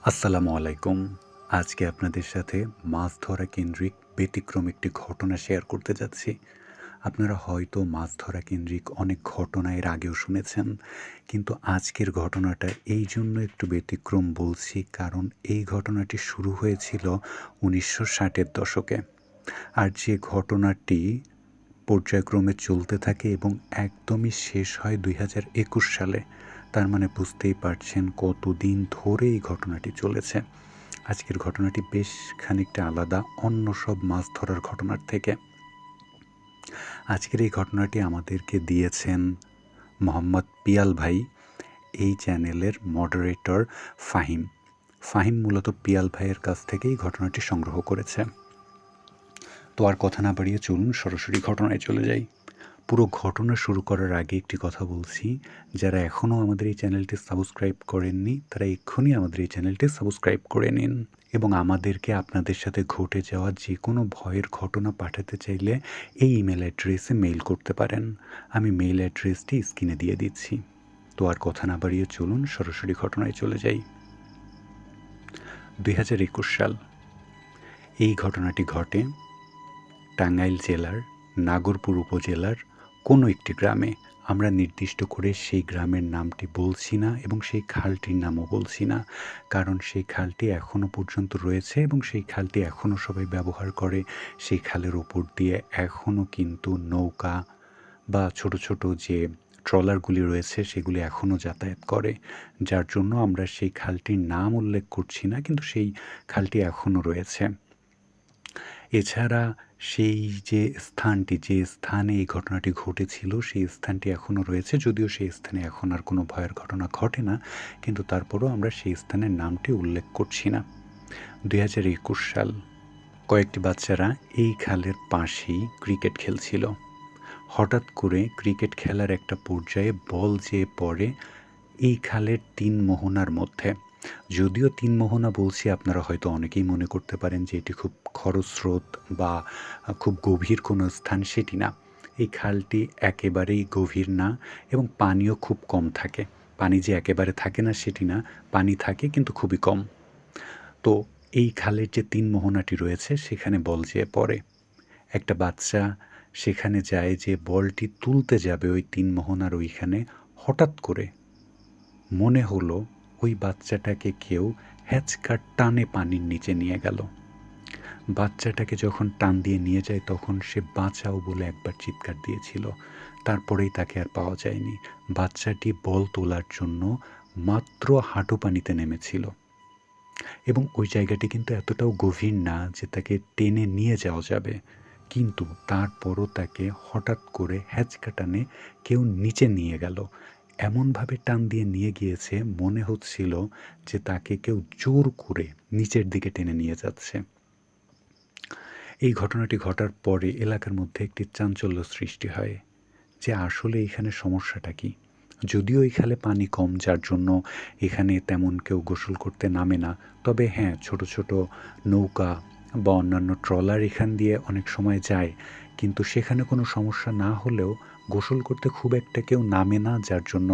আসসালামু আলাইকুম। আজকে আপনাদের সাথে মাছ ধরা কেন্দ্রিক ব্যতিক্রম একটি ঘটনা শেয়ার করতে যাচ্ছি। আপনারা হয়তো মাছ ধরা কেন্দ্রিক অনেক ঘটনা এর আগেও শুনেছেন। কিন্তু আজকের ঘটনাটা এইজন্য একটু ব্যতিক্রম বলছি কারণ এই ঘটনাটি শুরু হয়েছিল ১৯৬০ এর দশকে। আর যে ঘটনাটি পর্যায়ক্রমে চলতে থাকে এবং একদমই শেষ হয় ২০২১ সালে। তার মানে বুঝতেই পারছেন কতদিন ধরে এই ঘটনাটি চলেছে। আজকের ঘটনাটি বেশ খানিকটা আলাদা অন্য সব মাছ ধরার ঘটনার থেকে। আজকের এই ঘটনাটি আমাদেরকে দিয়েছেন মোহাম্মদ পিয়াল ভাই, এই চ্যানেলের মডারেটর ফাহিম। ফাহিম মূলত পিয়াল ভাইয়ের কাছ থেকেই ঘটনাটি সংগ্রহ করেছে। তো আর কথা না বাড়িয়ে চলুন সরাসরি ঘটনায় চলে যাই। পুরো ঘটনা শুরু করার আগে একটি কথা বলছি, যারা এখনও আমাদের এই চ্যানেলটি সাবস্ক্রাইব করেননি তারা এক্ষুনি আমাদের এই চ্যানেলটি সাবস্ক্রাইব করে নিন এবং আমাদেরকে আপনাদের সাথে ঘটে যাওয়া যে কোনো ভয়ের ঘটনা পাঠাতে চাইলে এই ইমেল অ্যাড্রেসে মেইল করতে পারেন। আমি মেইল অ্যাড্রেসটি স্ক্রিনে দিয়ে দিচ্ছি। তো আর কথা না বাড়িয়ে চলুন সরাসরি ঘটনায় চলে যাই। ২০২১ সাল। এই ঘটনাটি ঘটে টাঙ্গাইল জেলার নাগরপুর উপজেলার কোনো একটি গ্রামে। আমরা নির্দিষ্ট করে সেই গ্রামের নামটি বলছি না এবং সেই খালটির নামও বলছি না, কারণ সেই খালটি এখনও পর্যন্ত রয়েছে এবং সেই খালটি এখনও সবাই ব্যবহার করে। সেই খালের ওপর দিয়ে এখনও কিন্তু নৌকা বা ছোট ছোট যে ট্রলারগুলি রয়েছে সেগুলি এখনও যাতায়াত করে, যার জন্য আমরা সেই খালটির নাম উল্লেখ করছি না, কিন্তু সেই খালটি এখনও রয়েছে। এছাড়া সেই যে স্থানটি, যে স্থানে এই ঘটনাটি ঘটেছিল সেই স্থানটি এখনও রয়েছে, যদিও সেই স্থানে এখন আর কোনো ভয়ের ঘটনা ঘটে না, কিন্তু তারপরেও আমরা সেই স্থানের নামটি উল্লেখ করছি না। ২০২১ সাল। কয়েকটি বাচ্চারা এই খালের পাশেই ক্রিকেট খেলছিল। হঠাৎ করে ক্রিকেট খেলার একটা পর্যায়ে বল যেয়ে পড়ে এই খালের ৩ মোহনার মধ্যে। যদিও ৩ মোহনা বলছি, আপনারা হয়তো অনেকেই মনে করতে পারেন যে এটি খুব খরস্রোত বা খুব গভীর কোনো স্থান, সেটি না। এই খালটি একেবারেই গভীর না এবং পানিও খুব কম থাকে। পানি যে একেবারে থাকে না সেটি না, পানি থাকে কিন্তু খুবই কম। তো এই খালের যে ৩ মোহনাটি রয়েছে সেখানে বল যেয়ে পড়ে। একটা বাচ্চা সেখানে যায় যে বলটি তুলতে যাবে ওই ৩ মোহনার ওইখানে, হঠাৎ করে মনে হলো ওই বাচ্চাটাকে কেউ হ্যাচকার টানে পানির নিচে নিয়ে গেল। বাচ্চাটাকে যখন টান দিয়ে নিয়ে যায় তখন সে বাঁচাও বলে একবার চিৎকার দিয়েছিল। তারপরেই তাকে আর পাওয়া যায়নি। বাচ্চাটি বল তোলার জন্য মাত্র হাঁটু পানিতে নেমেছিল এবং ওই জায়গাটি কিন্তু এতটাও গভীর না যে তাকে টেনে নিয়ে যাওয়া যাবে, কিন্তু তারপরও তাকে হঠাৎ করে হ্যাচকা টানে কেউ নিচে নিয়ে গেল। এমনভাবে টান দিয়ে নিয়ে গিয়েছে মনে হচ্ছিল যে তাকে কেউ জোর করে নিচের দিকে টেনে নিয়ে যাচ্ছে। এই ঘটনাটি ঘটার পরে এলাকার মধ্যে একটি চাঞ্চল্য সৃষ্টি হয় যে আসলে এখানে সমস্যাটা কী। যদিও এই খালে পানি কম, যার জন্য এখানে তেমন কেউ গোসল করতে নামে না, তবে হ্যাঁ, ছোট ছোট নৌকা বা অন্যান্য ট্রলার এখান দিয়ে অনেক সময় যায়, কিন্তু সেখানে কোনো সমস্যা না হলেও গোসল করতে খুব একটা কেউ নামে না, যার জন্য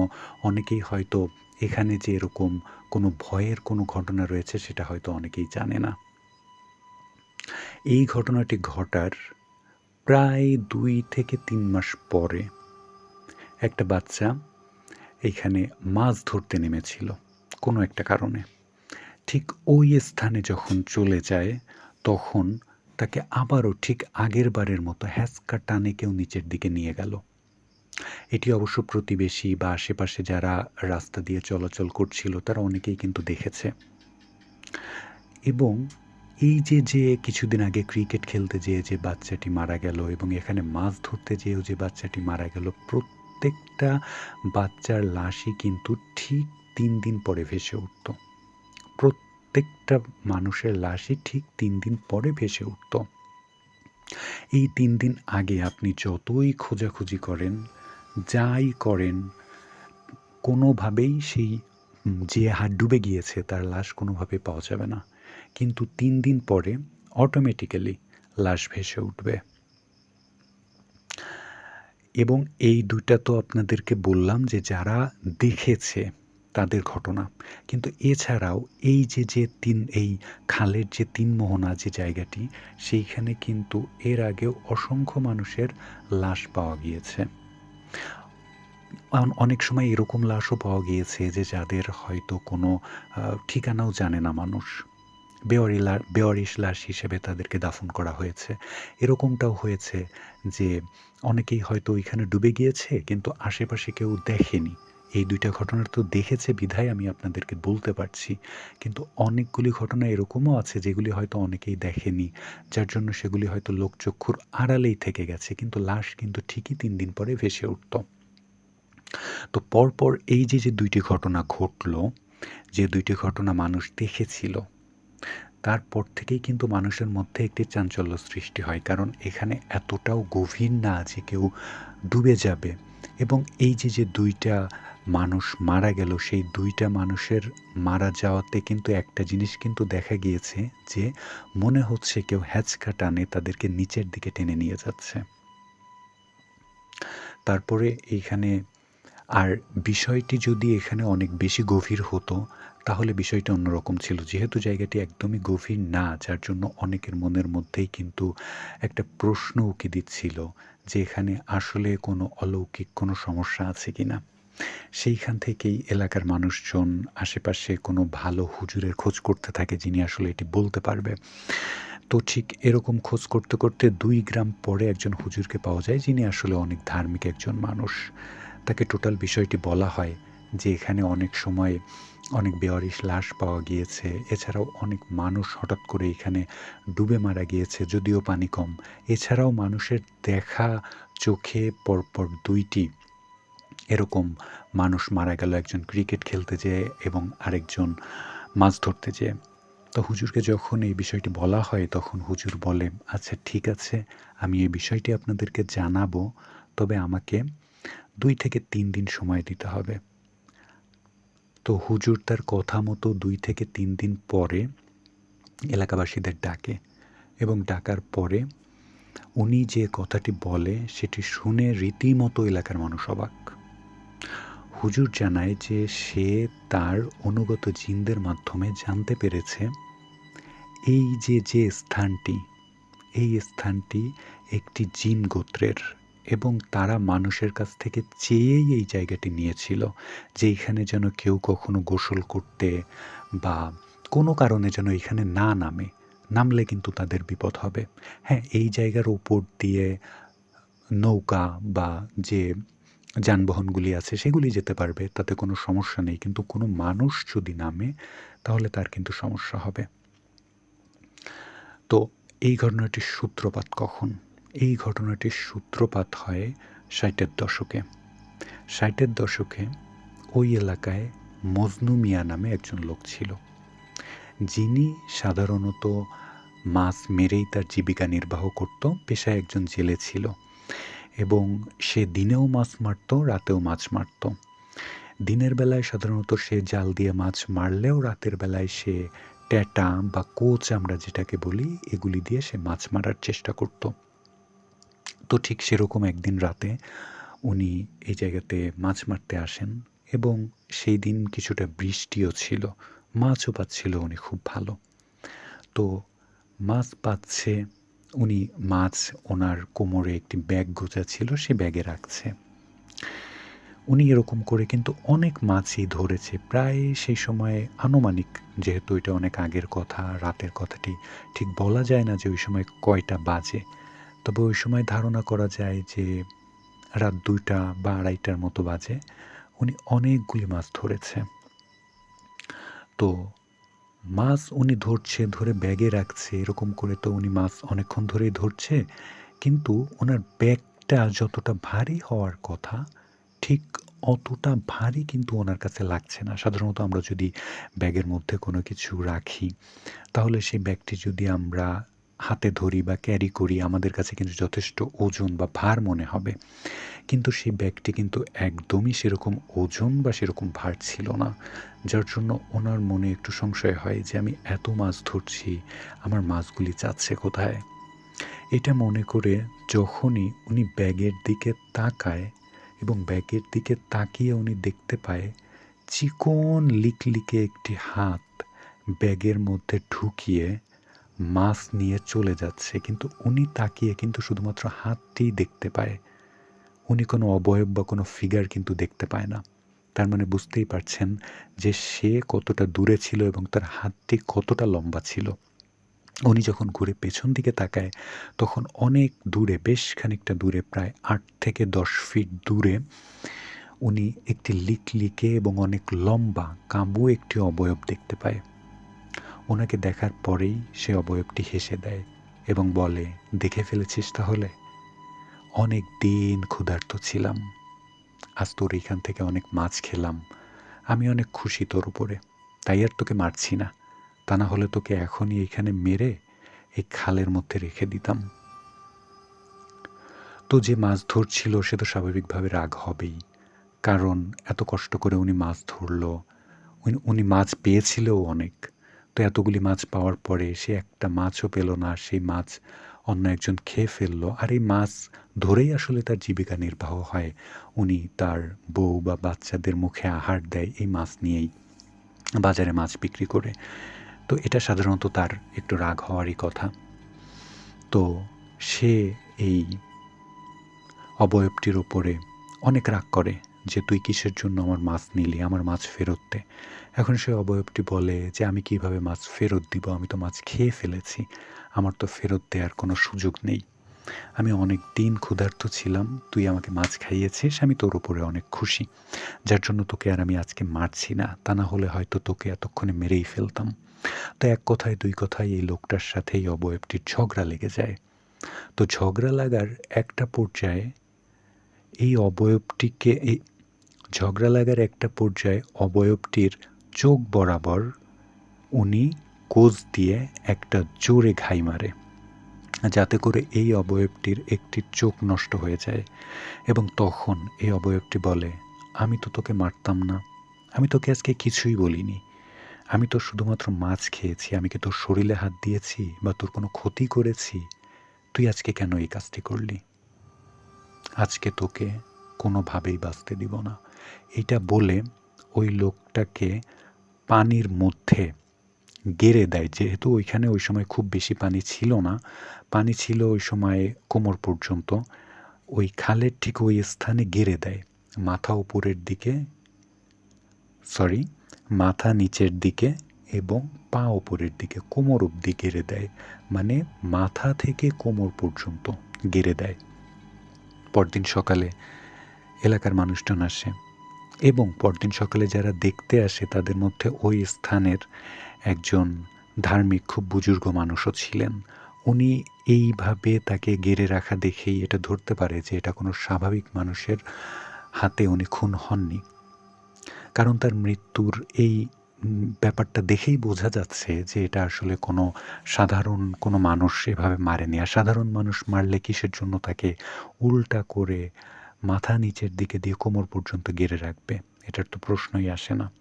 অনেকেই হয়তো এখানে যে এরকম কোনো ভয়ের কোনো ঘটনা রয়েছে সেটা হয়তো অনেকেই জানে না। এই ঘটনাটি ঘটার প্রায় ২ থেকে ৩ মাস পরে একটা বাচ্চা এইখানে মাছ ধরতে নেমেছিল কোনো একটা কারণে। ঠিক ওই স্থানে যখন চলে যায় তখন তাকে আবারও ঠিক আগের বারের মতো হ্যাচকা টানে কেউ নিচের দিকে নিয়ে গেল। এটি অবশ্য প্রতিবেশী বা আশেপাশে যারা রাস্তা দিয়ে চলাচল করছিল তারা অনেকেই কিন্তু দেখেছে। এবং এই যে কিছুদিন আগে ক্রিকেট খেলতে যেয়ে যে বাচ্চাটি মারা গেল এবং এখানে মাছ ধরতে যেয়েও যে বাচ্চাটি মারা গেল, প্রত্যেকটা বাচ্চার লাশই কিন্তু ঠিক ৩ দিন পরে ভেসে উঠত। প্রত্যেকটা মানুষের লাশই ঠিক ৩ দিন পরে ভেসে উঠত। এই ৩ দিন আগে আপনি যতই খোঁজাখুঁজি করেন, যাই করেন, কোনোভাবেই সেই যে ডুবে গিয়েছে তার লাশ কোনোভাবেই পাওয়া যাবে না। কিন্তু ৩ দিন পরে অটোমেটিক্যালি লাশ ভেসে উঠবে। এবং এই ২টা তো আপনাদেরকে বললাম যে যারা দেখেছে, তাদের ঘটনা। কিন্তু এছাড়াও এই খালের যে ৩ মোহনা যে জায়গাটি, সেইখানে কিন্তু এর আগেও অসংখ্য মানুষের লাশ পাওয়া গিয়েছে। অনেক সময় এরকম লাশও পাওয়া গিয়েছে যে যাদের হয়তো কোনো ঠিকানাও জানে না মানুষ। বেওয়ারিশ লাশ হিসেবে তাদেরকে দাফন করা হয়েছে। এরকমটাও হয়েছে যে অনেকেই হয়তো ওইখানে ডুবে গিয়েছে কিন্তু আশেপাশে কেউ দেখেনি। এই ২ টা ঘটনা তো দেখেছে বিধায় আমি আপনাদেরকে বলতে পারছি। কিন্তু অনেকগুলি ঘটনা এরকমও আছে যেগুলি হয়তো অনেকেই দেখেনি। যার জন্য সেগুলি হয়তো লোকচক্ষুর আড়ালেই থেকে গেছে। কিন্তু লাশ কিন্তু ঠিকই ৩ দিন পরে ভেসে উঠত। তো পরপর এই যে ২ টি ঘটনা ঘটল, যে ২ টি ঘটনা মানুষ দেখেছিল, তারপর থেকেই কিন্তু মানুষের মধ্যে একটি চাঞ্চল্য সৃষ্টি হয়। কারণ এখানে এতটাও গভীর না যে কেউ ডুবে যাবে এবং এই যে ২ টা মানুষ মারা গেল, সেই ২ টা মানুষের মারা যাওয়াতে কিন্তু একটা জিনিস কিন্তু দেখা গিয়েছে যে মনে হচ্ছে কেউ হ্যাচকা টানে তাদেরকে নিচের দিকে টেনে নিয়ে যাচ্ছে। তারপরে এইখানে আর বিষয়টি যদি এখানে অনেক বেশি গভীর হতো, তাহলে বিষয়টা অন্যরকম ছিল। যেহেতু জায়গাটি একদমই গভীর না, যার জন্য অনেকের মনের মধ্যেই কিন্তু একটা প্রশ্ন উকি দিচ্ছিল যে এখানে আসলে কোনো অলৌকিক কোনো সমস্যা আছে কিনা? সেইখান থেকেই এলাকার মানুষজন আশেপাশে কোনো ভালো হুজুরের খোঁজ করতে থাকে যিনি আসলে এটি বলতে পারবে। তো ঠিক এরকম খোঁজ করতে, করতে ২ গ্রাম পরে একজন হুজুরকে পাওয়া যায় যিনি আসলে অনেক ধার্মিক একজন মানুষ। তাকে টোটাল বিষয়টি বলা হয় যে এখানে অনেক সময় অনেক বেওয়ারিশ লাশ পাওয়া গিয়েছে। এছাড়াও অনেক মানুষ হঠাৎ করে এখানে ডুবে মারা গিয়েছে যদিও পানি কম। এছাড়াও মানুষের দেখা চোখে পরপর ২ টি এরকম মানুষ মারা গেল। একজন ক্রিকেট খেলতে যেয়ে এবং আরেকজন মাছ ধরতে যেয়ে। তো হুজুরকে যখন এই বিষয়টি বলা হয় তখন হুজুর বলে, "আচ্ছা ঠিক আছে, আমি এই বিষয়টি আপনাদেরকে জানাবো। তবে আমাকে ২ থেকে ৩ দিন সময় দিতে হবে।" তো হুজুর তার কথা মতো ২ থেকে ৩ দিন পরে এলাকাবাসীদের ডাকে এবং ডাকার পরে উনি যে কথাটি বলে সেটি শুনে রীতিমতো এলাকার মানুষ অবাক। হুজুর জানায় যে সে তার অনুগত জিনদের মাধ্যমে জানতে পেরেছে এই যে স্থানটি, এই স্থানটি একটি জিন গোত্রের এবং তারা মানুষের কাছ থেকে চেয়েই এই জায়গাটি নিয়েছিল যে এইখানে যেন কেউ কখনো গোসল করতে বা কোনো কারণে যেন এখানে না নামে। নামলে কিন্তু তাদের বিপদ হবে। হ্যাঁ, এই জায়গার উপর দিয়ে নৌকা বা যে যানবাহনগুলি আছে সেগুলি যেতে পারবে, তাতে কোনো সমস্যা নেই। কিন্তু কোনো মানুষ যদি নামে তাহলে তার কিন্তু সমস্যা হবে। তো এই ঘটনাটির সূত্রপাত কখন? এই ঘটনাটির সূত্রপাত হয় ৬০-এর দশকে। ৬০-এর দশকে ওই এলাকায় মজনু মিয়া নামে একজন লোক ছিল। যিনি সাধারণত মাছ মেরেই তার জীবিকা নির্বাহ করত। পেশায় একজন জেলে ছিল এবং সে দিনেও মাছ মারত, রাতেও মাছ মারত। দিনের বেলায় সাধারণত সে জাল দিয়ে মাছ মারলেও রাতের বেলায় সে ট্যাটা বা কোচ আমরা যেটাকে বলি এগুলি দিয়ে সে মাছ মারার চেষ্টা করত। তো ঠিক সেরকম একদিন রাতে উনি এই জায়গাতে মাছ মারতে আসেন এবং সেই দিন কিছুটা বৃষ্টিও ছিল। মাছও পাচ্ছিল উনি খুব ভালো। তো মাছ পাচ্ছে, উনি মাছ ওনার কোমরে একটি ব্যাগ গোছা ছিল, সে ব্যাগে রাখছে। উনি এরকম করে কিন্তু অনেক মাছই ধরেছে। প্রায় সেই সময়ে আনুমানিক, যেহেতু এটা অনেক আগের কথা, রাতের কথাটি ঠিক বলা যায় না যে ওই সময় কয়টা বাজে। তবে ওই সময় ধারণা করা যায় যে রাত ২টা বা ২:৩০টার মতো বাজে। উনি অনেকগুলি মাছ ধরেছে। তো মাছ উনি ধরছে, ধরে ব্যাগে রাখছে। এরকম করে তো উনি মাছ অনেকক্ষণ ধরেই ধরছে। কিন্তু উনার ব্যাগটা যতটা ভারী হওয়ার কথা, ঠিক অতটা ভারী কিন্তু ওনার কাছে লাগছে না। সাধারণত আমরা যদি ব্যাগের মধ্যে কোনো কিছু রাখি, তাহলে সেই ব্যাগটি যদি আমরা হাতে ধরি বা ক্যারি করি, আমাদের কাছে কিন্তু যথেষ্ট ওজন বা ভার মনে হবে। কিন্তু সেই ব্যাগটি কিন্তু একদমই সেরকম ওজন বা সেরকম ভার ছিল না। যার জন্য ওনার মনে একটু সংশয় হয় যে আমি এত মাছ ধরছি, আমার মাছগুলি যাচ্ছে কোথায়? এটা মনে করে যখনই উনি ব্যাগের দিকে তাকায় এবং ব্যাগের দিকে তাকিয়ে উনি দেখতে পায় চিকন লিকলিকে একটি হাত ব্যাগের মধ্যে ঢুকিয়ে মাছ নিয়ে চলে যাচ্ছে, কিন্তু উনি তাকিয়ে কিন্তু শুধুমাত্র হাতটিই দেখতে পায়। উনি কোনো অবয়ব বা কোনো ফিগার কিন্তু দেখতে পায় না। তার মানে বুঝতেই পারছেন যে সে কতটা দূরে ছিল এবং তার হাতটি কতটা লম্বা ছিল। উনি যখন ঘুরে পেছন দিকে তাকায়, তখন অনেক দূরে, বেশ খানিকটা দূরে, প্রায় ৮ থেকে ১০ ফিট দূরে উনি একটি লিকলিকে এবং অনেক লম্বা কাঁবু একটি অবয়ব দেখতে পায়। ওনাকে দেখার পরেই সে অবয়বটি হেসে দেয় এবং বলে, "দেখে ফেলেছিস তাহলে? অনেক দিন ক্ষুধার্ত ছিলাম। আজ তোর এখান থেকে অনেক মাছ খেলাম। আমি অনেক খুশি তোর উপরে। তাই আর তোকে মারছি না। তা না হলে তোকে এখনই এইখানে মেরে এই খালের মধ্যে রেখে দিতাম।" তো যে মাছ ধরছিল সে তো স্বাভাবিকভাবে রাগ হবেই। কারণ এত কষ্ট করে উনি মাছ ধরল, উনি মাছ পেয়েছিলও অনেক। তো এতগুলি মাছ পাওয়ার পরে সে একটা মাছও পেল না। সেই মাছ অন্য একজন খেয়ে ফেলল। আর এই মাছ ধরেই আসলে তার জীবিকা নির্বাহ হয়। উনি তার বউ বা বাচ্চাদের মুখে আহার দেয় এই মাছ নিয়েই, বাজারে মাছ বিক্রি করে। তো এটা সাধারণত তার একটু রাগ হওয়ারই কথা। তো সে এই অবয়বটির ওপরে অনেক রাগ করে যে, "তুই কিসের জন্য আমার মাছ নিলি? আমার মাছ ফেরত দে।" এখন সে অবয়বটি বলে যে, "আমি কিভাবে মাছ ফেরত দিব? আমি তো মাছ খেয়ে ফেলেছি। আমার তো ফেরত দেওয়ার কোনো সুযোগ নেই। আমি অনেক দিন ক্ষুধার্ত ছিলাম। তুই আমাকে মাছ খাইয়েছিস। আমি তোর উপরে অনেক খুশি। যার জন্য তোকে আর আমি আজকে মারছি না। তা না হলে হয়তো তোকে এতক্ষণে মেরেই ফেলতাম।" তো এক কথায় দুই কথায় এই লোকটার সাথে এই অবয়বটির ঝগড়া লেগে যায়। তো ঝগড়া লাগার একটা পর্যায়ে ঝগড়া লাগার একটা পর্যায়ে অবয়বটির চোখ বরাবর উনি কোস দিয়ে একটা জোরে ঘাই মারে, যাতে করে এই অবয়বটির একটি চোখ নষ্ট হয়ে যায়। এবং তখন এই অবয়বটি বলে, "আমি তো তোকে মারতাম না। আমি তোকে আজকে কিছুই বলিনি। আমি তো শুধুমাত্র মাছ খেয়েছি। আমি কি তোর শরীরে হাত দিয়েছি বা তোর কোনো ক্ষতি করেছি? তুই আজকে কেন এই কাজটি করলি? আজকে তোকে কোনোভাবেই বাঁচতে দিব না।" এইটা বলে ওই লোকটাকে পানির মধ্যে গেড়ে দেয়। যেহেতু ওইখানে ওই সময় খুব বেশি পানি ছিল না। পানি ছিল ওই সময় কোমর পর্যন্ত। ওই খালের ঠিক ওই স্থানে গেড়ে দেয়। মাথা উপরের দিকে, সরি, মাথা নিচের দিকে এবং পা উপরের দিকে, কোমর অবধি গেড়ে দেয়। মানে মাথা থেকে কোমর পর্যন্ত গেড়ে দেয়। পরদিন সকালে এলাকার মানুষজন আসে এবং পরদিন সকালে যারা দেখতে আসে তাদের মধ্যে ওই স্থানের একজন ধার্মিক, খুব বুজুর্গ মানুষও ছিলেন। উনি এইভাবে তাকে গেড়ে রাখা দেখেই এটা ধরতে পারে যে এটা কোনো স্বাভাবিক মানুষের হাতে উনি খুন হননি। কারণ তার মৃত্যুর এই ব্যাপারটা দেখেই বোঝা যাচ্ছে যে এটা আসলে সাধারণ কোনো মানুষ এভাবে মারেনি। আর সাধারণ মানুষ মারলে কিসের জন্য তাকে উল্টা করে মাথা নিচের দিকে দিয়ে কোমর পর্যন্ত গেড়ে রাখবে? এটার তো প্রশ্নই আসে না।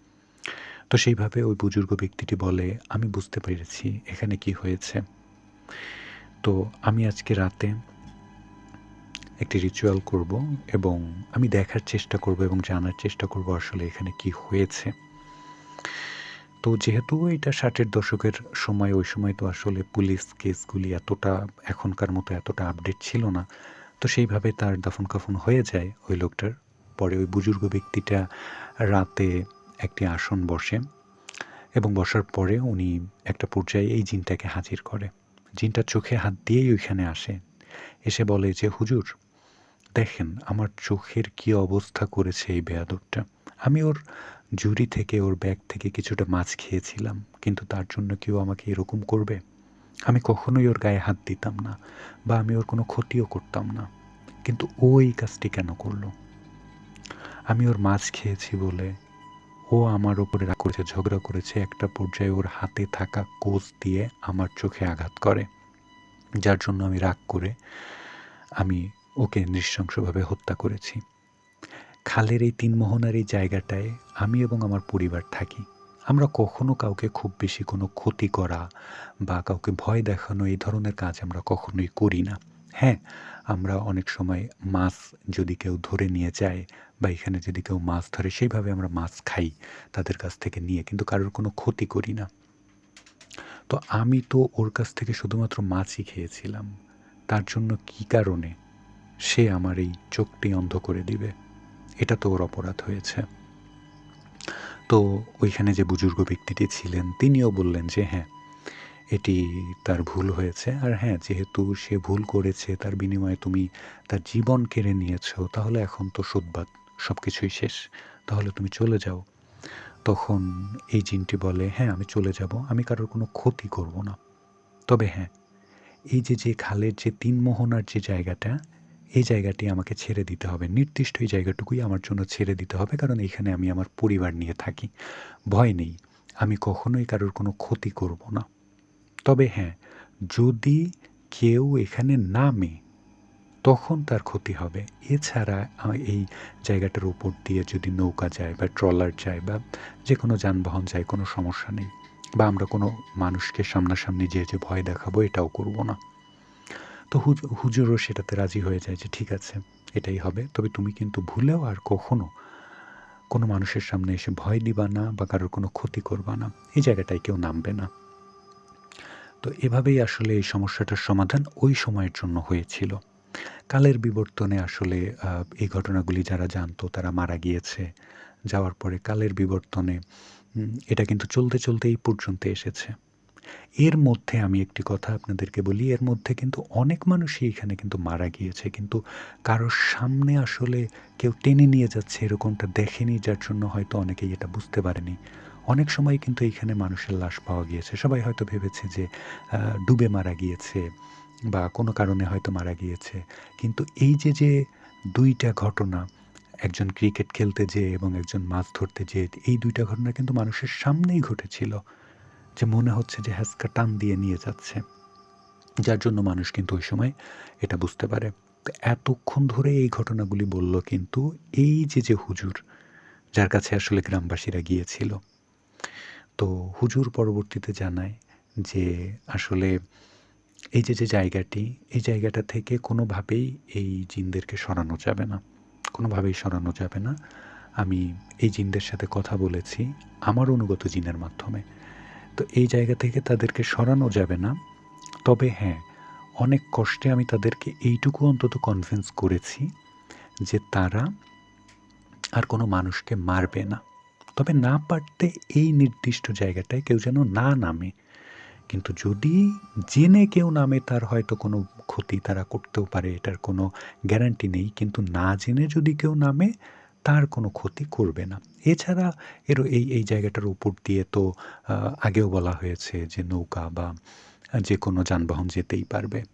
তো সেইভাবে ওই বুজুর্গ ব্যক্তিটি বলে, "আমি বুঝতে পেরেছি এখানে কি হয়েছে। তো আমি আজকে রাতে একটি রিচুয়াল করব এবং আমি দেখার চেষ্টা করব এবং জানার চেষ্টা করব আসলে এখানে কি হয়েছে।" তো যেহেতু এটা ৬০-এর দশকের সময়, ওই সময় তো আসলে পুলিশ কেসগুলি এতটা এখনকার মতো এতটা আপডেট ছিল না। তো সেইভাবে তার দাফন-কাফন হয়ে যায় ওই লোকটার। পরে ওই বুজুর্গ ব্যক্তিটা রাতে একটি আসন বসে এবং বসার পরে উনি একটা পর্যায়ে এই জিনটাকে হাজির করে। জিনটা চোখে হাত দিয়েই ওইখানে আসে। এসে বলে যে, "হুজুর, দেখেন আমার চোখের কি অবস্থা করেছে এই বেয়াদবটা। আমি ওর ঝুড়ি থেকে, ওর ব্যাগ থেকে কিছুটা মাছ খেয়েছিলাম। কিন্তু তার জন্য কেউ আমাকে এরকম করবে? আমি কখনোই ওর গায়ে হাত দিতাম না বা আমি ওর কোনো ক্ষতিও করতাম না। কিন্তু ও এই কাজটি কেন করলো? আমি ওর মাছ খেয়েছি বলে ও আমার উপরে রাগ করেছে, ঝগড়া করেছে। একটা পর্যায়ে ওর হাতে থাকা কোস দিয়ে আমার চোখে আঘাত করে। যার জন্য আমি রাগ করে আমি ওকে নৃশংসভাবে হত্যা করেছি। খালের এই ৩ মোহনার এই জায়গাটায় আমি এবং আমার পরিবার থাকি। আমরা কখনো কাউকে খুব বেশি কোনো ক্ষতি করা বা কাউকে ভয় দেখানো এই ধরনের কাজ আমরা কখনোই করি না। হ্যাঁ, আমরা অনেক সময় মাছ যদি কেউ ধরে নিয়ে যায় বা এখানে যদি কেউ মাছ ধরে সেইভাবে আমরা মাছ খাই তাদের কাছ থেকে নিয়ে, কিন্তু কারোর কোনো ক্ষতি করি না। তো আমি তো ওর কাছ থেকে শুধুমাত্র মাছই খেয়েছিলাম। তার জন্য কী কারণে সে আমার এই চোখটি অন্ধ করে দিবে? এটা তো ওর অপরাধ হয়েছে। তো ওইখানে যে বুজুর্গ ব্যক্তিটি ছিলেন তিনিও বললেন যে হ্যাঁ, এটি তার ভুল হয়েছে। আর হ্যাঁ, যেহেতু সে ভুল করেছে তার বিনিময়ে তুমি তার জীবন কেড়ে নিয়েছো, তাহলে এখন তো সুদবাদ, সব কিছুই শেষ। তাহলে তুমি চলে যাও। তখন এই জিনটি বলে, "হ্যাঁ, আমি চলে যাব। আমি কারোর কোনো ক্ষতি করব না। তবে হ্যাঁ, এই যে খালের যে ৩ মোহনার যে জায়গাটা, এই জায়গাটি আমাকে ছেড়ে দিতে হবে। নির্দিষ্ট এই জায়গাটুকুই আমার জন্য ছেড়ে দিতে হবে। কারণ এখানে আমি আমার পরিবার নিয়ে থাকি। ভয় নেই। আমি কখনোই কারোর কোনো ক্ষতি করব না। তবে হ্যাঁ, যদি কেউ এখানে নামে, তখন তার ক্ষতি হবে। এছাড়া এই জায়গাটার উপর দিয়ে যদি নৌকা যায় বা ট্রলার যায় বা যেকোনো যানবাহন যায়, কোনো সমস্যা নেই। বা আমরা কোনো মানুষকে সামনাসামনি যেয়ে যে ভয় দেখাবো, এটাও করব না।" তো হুজুরও সেটাতে রাজি হয়ে যায় যে ঠিক আছে, এটাই হবে। তবে তুমি কিন্তু ভুলেও আর কখনো কোনো মানুষের সামনে এসে ভয় দিবা না বা কারোর কোনো ক্ষতি করবা না। এই জায়গাটায় কেউ নামবে না। তো এভাবেই আসলে এই সমস্যাটার সমাধান ওই সময়ের জন্য হয়েছিল। কালের বিবর্তনে আসলে এই ঘটনাগুলি যারা জানতো তারা মারা গিয়েছে। যাওয়ার পরে কালের বিবর্তনে এটা কিন্তু চলতে, চলতে এই পর্যন্ত এসেছে। এর মধ্যে আমি একটি কথা আপনাদেরকে বলি, এর মধ্যে কিন্তু অনেক মানুষই এখানে কিন্তু মারা গিয়েছে। কিন্তু কারোর সামনে আসলে কেউ টেনে নিয়ে যাচ্ছে এরকমটা দেখেনি, যার জন্য হয়তো অনেকেই এটা বুঝতে পারেনি। অনেক সময় কিন্তু এইখানে মানুষের লাশ পাওয়া গিয়েছে। সবাই হয়তো ভেবেছে যে ডুবে মারা গিয়েছে বা কোনো কারণে হয়তো মারা গিয়েছে। কিন্তু এই যে ২ টা ঘটনা, একজন ক্রিকেট খেলতে যেয়ে এবং একজন মাছ ধরতে যেয়ে, এই ২ টা ঘটনা কিন্তু মানুষের সামনেই ঘটেছিল। যে মনে হচ্ছে যে হ্যাঁচকা টান দিয়ে নিয়ে যাচ্ছে। যার জন্য মানুষ কিন্তু ওই সময় এটা বুঝতে পারে। তো এতক্ষণ ধরে এই ঘটনাগুলি বলল কিন্তু এই যে হুজুর, যার কাছে আসলে গ্রামবাসীরা গিয়েছিল। তো হুজুর পরবর্তীতে জানায় যে আসলে এই যে জায়গাটি, এই জায়গাটা থেকে কোনোভাবেই এই জিনদেরকে সরানো যাবে না। কোনোভাবেই সরানো যাবে না। আমি এই জিনদের সাথে কথা বলেছি আমার অনুগত জিনের মাধ্যমে। তো এই জায়গা থেকে তাদেরকে সরানো যাবে না। তবে হ্যাঁ, অনেক কষ্টে আমি তাদেরকে এইটুকু অন্তত কনভিন্স করেছি যে তারা আর কোনো মানুষকে মারবে না। তবে না পারতে এই নির্দিষ্ট জায়গাটায় কেউ যেন না নামে। কিন্তু যদি জেনে কেউ নামে তার হয়তো কোনো ক্ষতি তারা করতেও পারে, এটার কোনো গ্যারান্টি নেই। কিন্তু না জেনে যদি কেউ নামে তার কোনো ক্ষতি করবে না। এছাড়া এই জায়গাটার উপর দিয়ে তো আগেও বলা হয়েছে যে নৌকা বা যেকোনো যানবাহন যেতেই পারবে।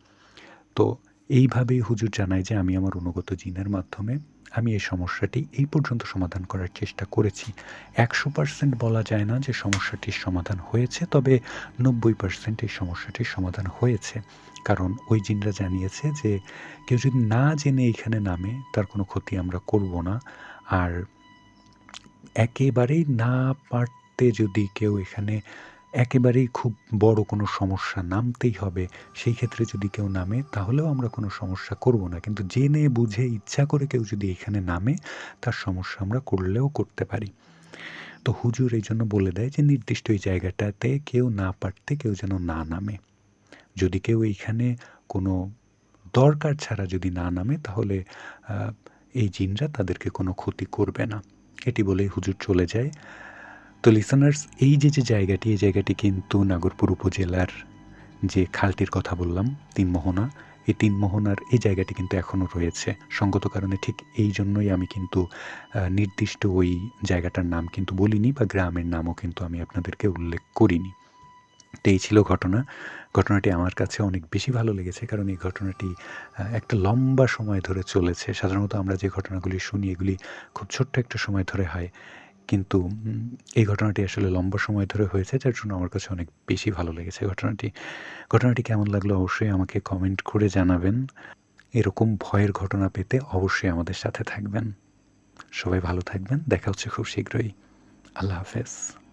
তো এইভাবেই হুজুর জানায় যে আমি আমার অনুগত জিনের মাধ্যমে আমি এই সমস্যাটি এই পর্যন্ত সমাধান করার চেষ্টা করেছি। ১০০% বলা যায় না যে সমস্যাটির সমাধান হয়েছে, তবে ৯০% এই সমস্যাটির সমাধান হয়েছে। কারণ ওই জিনরা জানিয়েছে যে কেউ যদি না জেনে এখানে নামে তার কোনো ক্ষতি আমরা করব না। আর একেবারেই না পারতে যদি কেউ এখানে একেবারেই খুব বড় কোনো সমস্যা নামতেই হবে, সেই ক্ষেত্রে যদি কেউ নামে তাহলেও আমরা কোনো সমস্যা করব না। কিন্তু জেনে বুঝে ইচ্ছা করে কেউ যদি এখানে নামে তার সমস্যা আমরা করলেও করতে পারি। তো হুজুর এইজন্য বলে দেয় যে নির্দিষ্ট এই জায়গাটাতে কেউ না পারতে কেউ যেন না নামে। যদি কেউ এইখানে কোনো দরকার ছাড়া যদি না নামে তাহলে আ এই জিনরা তাদেরকে কোনো ক্ষতি করবে না। এটি বলেই হুজুর চলে যায়। তো লিসেনার্স, এই যে জায়গাটি, এই জায়গাটি কিন্তু নাগরপুর উপজেলার যে খালটির কথা বললাম, ৩ মোহনা, এই ৩ মোহনার এই জায়গাটি কিন্তু এখনও রয়েছে। সঙ্গত কারণে ঠিক এইজন্যই আমি কিন্তু নির্দিষ্ট ওই জায়গাটার নাম কিন্তু বলিনি বা গ্রামের নামও কিন্তু আমি আপনাদেরকে উল্লেখ করিনি। তো এই ছিল ঘটনা। ঘটনাটি আমার কাছে অনেক বেশি ভালো লেগেছে কারণ এই ঘটনাটি একটা লম্বা সময় ধরে চলেছে। সাধারণত আমরা যে ঘটনাগুলি শুনি এগুলি খুব ছোট্ট একটা সময় ধরে হয়। কিন্তু এই ঘটনাটি আসলে লম্বা সময় ধরে হয়েছে, যার জন্য আমার কাছে অনেক বেশি ভালো লেগেছে ঘটনাটি। ঘটনাটি কেমন লাগলো অবশ্যই আমাকে কমেন্ট করে জানাবেন। এরকম ভয়ের ঘটনা পেতে অবশ্যই আমাদের সাথে থাকবেন। সবাই ভালো থাকবেন। দেখা হচ্ছে খুব শীঘ্রই। আল্লাহ হাফেজ।